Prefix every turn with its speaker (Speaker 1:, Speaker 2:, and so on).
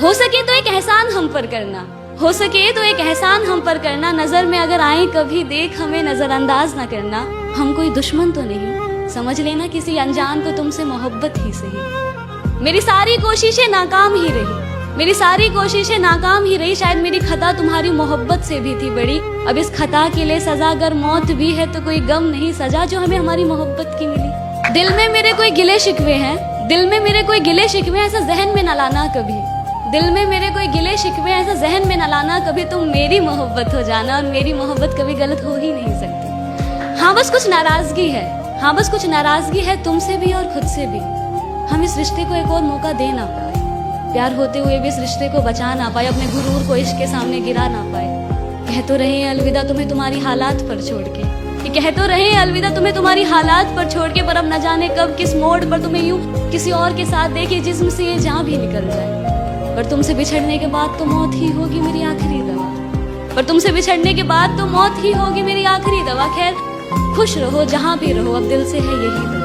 Speaker 1: हो सके तो एक एहसान हम पर करना, हो सके तो एक एहसान हम पर करना। नजर में अगर आए कभी देख हमें नजरअंदाज ना करना। हम कोई दुश्मन तो नहीं, समझ लेना किसी अनजान को तुमसे मोहब्बत ही सही। मेरी सारी कोशिशें नाकाम ही रही, मेरी सारी कोशिशें नाकाम ही रही। शायद मेरी खता तुम्हारी मोहब्बत से भी थी बड़ी। अब इस खता के लिए सजा अगर मौत भी है तो कोई गम नहीं सजा जो हमें हमारी मोहब्बत की मिली। दिल में मेरे कोई गिले शिकवे हैं, दिल में मेरे कोई गिले शिकवे, ऐसा जहन में न लाना कभी। दिल में मेरे कोई गिले शिकवे, ऐसा जहन में न लाना कभी। तुम मेरी मोहब्बत हो जाना और मेरी मोहब्बत कभी गलत हो ही नहीं सकती। हाँ बस कुछ नाराजगी है, हाँ बस कुछ नाराजगी है तुमसे भी और खुद से भी। हम इस रिश्ते को एक और मौका दे ना पाए, प्यार होते हुए भी इस रिश्ते को बचा ना पाए, अपने गुरूर को इश्क के सामने गिरा ना पाए। कह तो रहे हैं अलविदा तुम्हें तुम्हारी हालात पर छोड़ के, ये कह तो रहे हैं अलविदा तुम्हें तुम्हारी हालात पर छोड़ के। पर अब न जाने कब किस मोड़ पर तुम्हें यूं किसी और के साथ देखे जिस्म से ये जान भी निकल जाए। पर तुमसे बिछड़ने के बाद तो मौत ही होगी मेरी आखिरी दवा, पर तुमसे बिछड़ने के बाद तो मौत ही होगी मेरी आखिरी दवा। खैर खुश रहो जहां भी रहो, अब दिल से है यही दुआ।